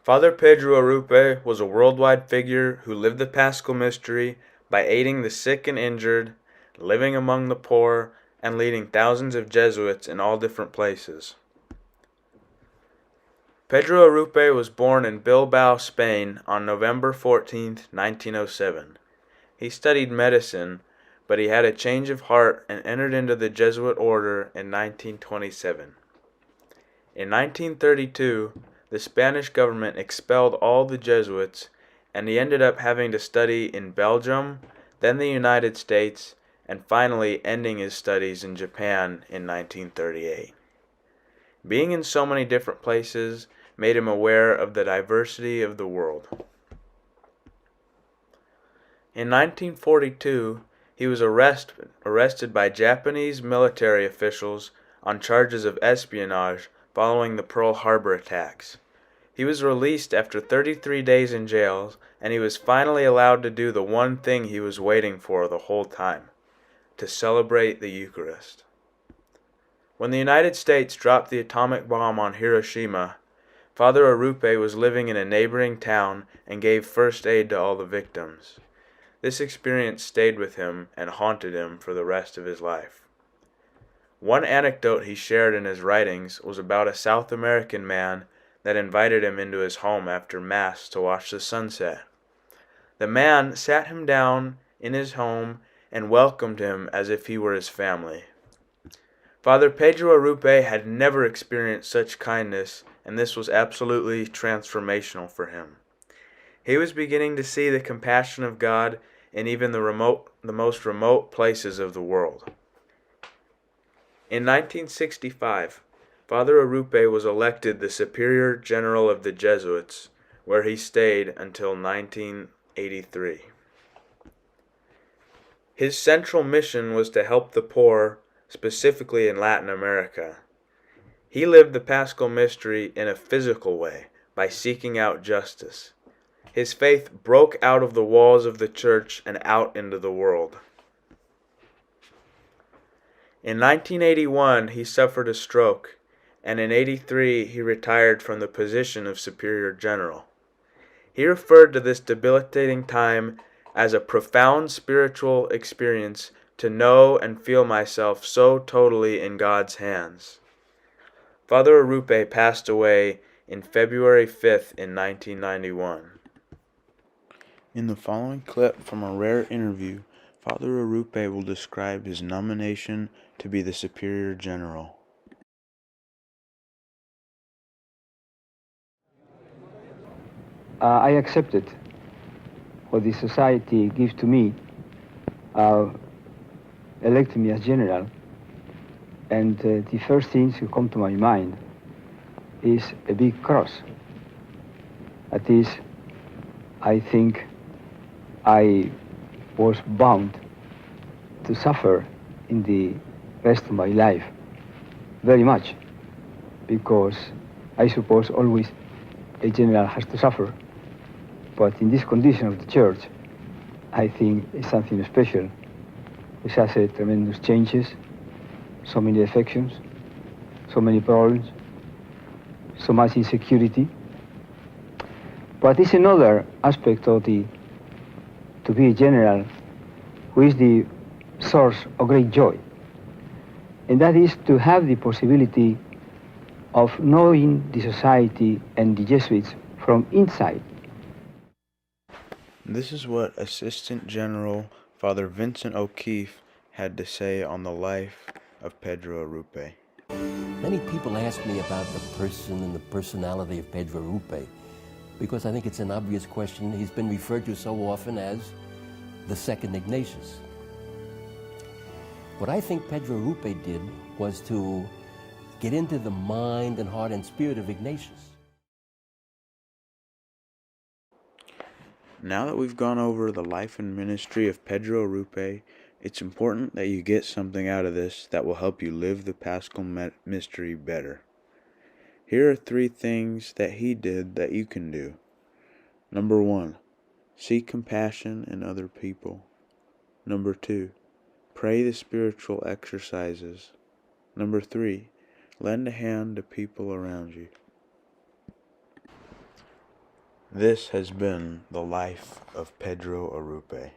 Father Pedro Arrupe was a worldwide figure who lived the Paschal Mystery by aiding the sick and injured, living among the poor, and leading thousands of Jesuits in all different places. Pedro Arrupe was born in Bilbao, Spain on November 14, 1907. He studied medicine, but he had a change of heart and entered into the Jesuit order in 1927. In 1932, the Spanish government expelled all the Jesuits, and he ended up having to study in Belgium, then the United States, and finally ending his studies in Japan in 1938. Being in so many different places made him aware of the diversity of the world. In 1942, he was arrested by Japanese military officials on charges of espionage following the Pearl Harbor attacks. He was released after 33 days in jail, and he was finally allowed to do the one thing he was waiting for the whole time: to celebrate the Eucharist. When the United States dropped the atomic bomb on Hiroshima, Father Arrupe was living in a neighboring town and gave first aid to all the victims. This experience stayed with him and haunted him for the rest of his life. One anecdote he shared in his writings was about a South American man that invited him into his home after Mass to watch the sunset. The man sat him down in his home and welcomed him as if he were his family. Father Pedro Arrupe had never experienced such kindness, and this was absolutely transformational for him. He was beginning to see the compassion of God in even the most remote places of the world. In 1965, Father Arrupe was elected the Superior General of the Jesuits, where he stayed until 1983. His central mission was to help the poor, specifically in Latin America. He lived the Paschal Mystery in a physical way by seeking out justice. His faith broke out of the walls of the church and out into the world. In 1981, he suffered a stroke, and in 1983 he retired from the position of Superior General. He referred to this debilitating time as a profound spiritual experience to know and feel myself so totally in God's hands. Father Arrupe passed away in February 5th in 1991. In the following clip from a rare interview, Father Arrupe will describe his nomination to be the Superior General. I accepted what the society gives to me, elected me as general, and the first thing to come to my mind is a big cross. That is, I think I was bound to suffer in the rest of my life very much, because I suppose always a general has to suffer. But in this condition of the church, I think it's something special, which has tremendous changes, so many affections, so many problems, so much insecurity. But it's another aspect of to be a general, who is the source of great joy. And that is to have the possibility of knowing the society and the Jesuits from inside. This is what Assistant General Father Vincent O'Keefe had to say on the life of Pedro Arrupe. Many people ask me about the person and the personality of Pedro Arrupe, because I think it's an obvious question. He's been referred to so often as the second Ignatius. What I think Pedro Arrupe did was to get into the mind and heart and spirit of Ignatius. Now that we've gone over the life and ministry of Pedro Arrupe, it's important that you get something out of this that will help you live the Paschal Mystery better. Here are 3 things that he did that you can do. Number 1, seek compassion in other people. Number 2, pray the spiritual exercises. Number 3, lend a hand to people around you. This has been the life of Pedro Arrupe.